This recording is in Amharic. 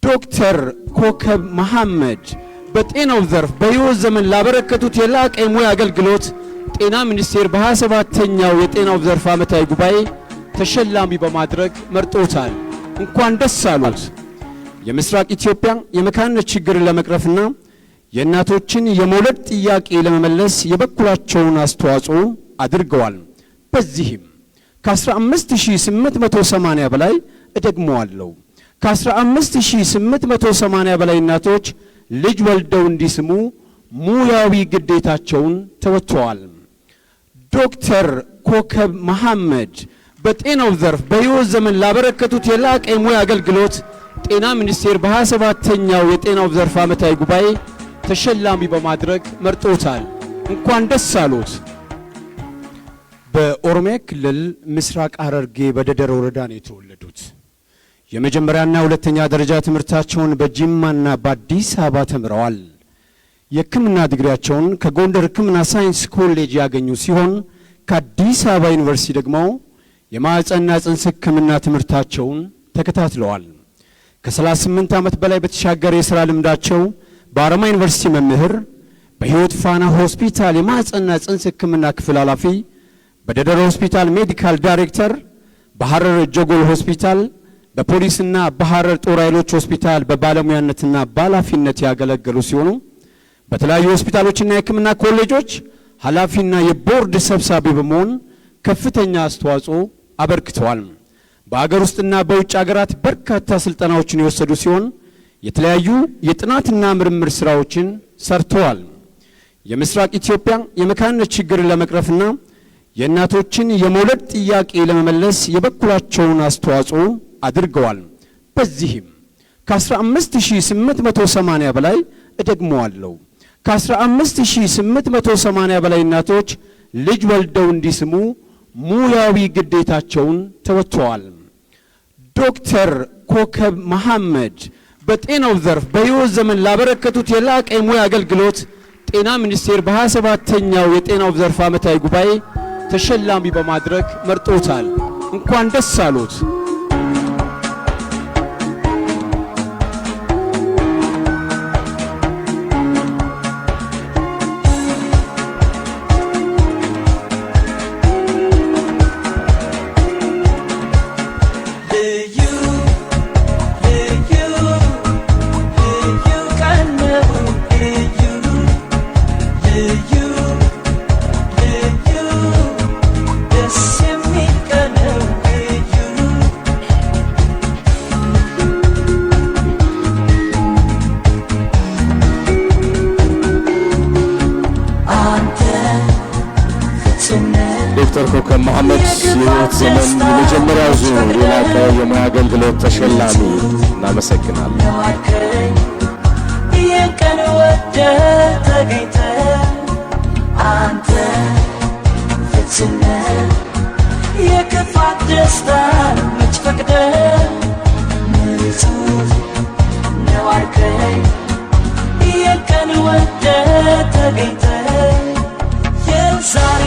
ዶክተር ኮከብ መሐመድ በጤናው ዘርፍ በሕይወት ዘመን ላበረከቱት የላቀ የሙያ አገልግሎት ጤና ሚኒስቴር በ27ኛው የጤናው ዘርፍ ዓመታዊ ጉባኤ ተሸላሚ በማድረግ መርጦታል። እንኳን ደስ አሉት። የምስራቅ ኢትዮጵያ የመካንነት ችግርን ለመቅረፍና የእናቶችን የመውለድ ጥያቄ ለመመለስ የበኩላቸውን አስተዋጽኦ አድርገዋል። በዚህም ከ15880 በላይ እደግመዋለሁ ከ15880 በላይ እናቶች ልጅ ወልደው እንዲስሙ ሙያዊ ግዴታቸውን ተወጥተዋል። ዶክተር ኮከብ መሐመድ በጤናው ዘርፍ በሕይወት ዘመን ላበረከቱት የላቀ የሙያ አገልግሎት ጤና ሚኒስቴር በ27ኛው የጤናው ዘርፍ ዓመታዊ ጉባኤ ተሸላሚ በማድረግ መርጦታል። እንኳን ደስ አሉት። በኦሮሚያ ክልል ምስራቅ ሐረርጌ በደደር ወረዳ ነው የተወለዱት። የመጀመሪያና ሁለተኛ ደረጃ ትምህርታቸውን በጅማና በአዲስ አበባ ተምረዋል። የሕክምና ዲግሪያቸውን ከጎንደር ሕክምና ሳይንስ ኮሌጅ ያገኙ ሲሆን ከአዲስ አበባ ዩኒቨርሲቲ ደግሞ የማህፀንና ጽንስ ሕክምና ትምህርታቸውን ተከታትለዋል። ከ38 ዓመት በላይ በተሻገረ የሥራ ልምዳቸው በአረማ ዩኒቨርሲቲ መምህር፣ በሕይወት ፋና ሆስፒታል የማህፀንና ጽንስ ሕክምና ክፍል ኃላፊ፣ በደደር ሆስፒታል ሜዲካል ዳይሬክተር፣ በሐረር ጀጎል ሆስፒታል በፖሊስና በሐረር ጦር ኃይሎች ሆስፒታል በባለሙያነትና በኃላፊነት ያገለገሉ ሲሆኑ በተለያዩ ሆስፒታሎችና የሕክምና ኮሌጆች ኃላፊና የቦርድ ሰብሳቢ በመሆን ከፍተኛ አስተዋጽኦ አበርክተዋል። በአገር ውስጥና በውጭ ሀገራት በርካታ ስልጠናዎችን የወሰዱ ሲሆን የተለያዩ የጥናትና ምርምር ስራዎችን ሰርተዋል። የምስራቅ ኢትዮጵያ የመካንነት ችግርን ለመቅረፍና የእናቶችን የመውለድ ጥያቄ ለመመለስ የበኩላቸውን አስተዋጽኦ አድርገዋል። በዚህም ከ15880 በላይ እደግመዋለሁ ከ15880 በላይ እናቶች ልጅ ወልደው እንዲስሙ ሙያዊ ግዴታቸውን ተወጥተዋል። ዶክተር ኮከብ መሐመድ በጤናው ዘርፍ በሕይወት ዘመን ላበረከቱት የላቀ የሙያ አገልግሎት ጤና ሚኒስቴር በ27ኛው የጤናው ዘርፍ ዓመታዊ ጉባኤ ተሸላሚ በማድረግ መርጦታል። እንኳን ደስ አሉት። ዶክተር ኮከብ መሐመድ የሕይወት ዘመን የመጀመሪያው ዙር የላቀ የሙያ አገልግሎት ተሸላሚ። እናመሰግናለን። የቀን ወደ ተገኝተ አንተ ፍጹም የክፋት ደስታን መች ፈቅደ ንጹህ ነው አልከኝ። የቀን ወደ ተገኝተ የዛሬ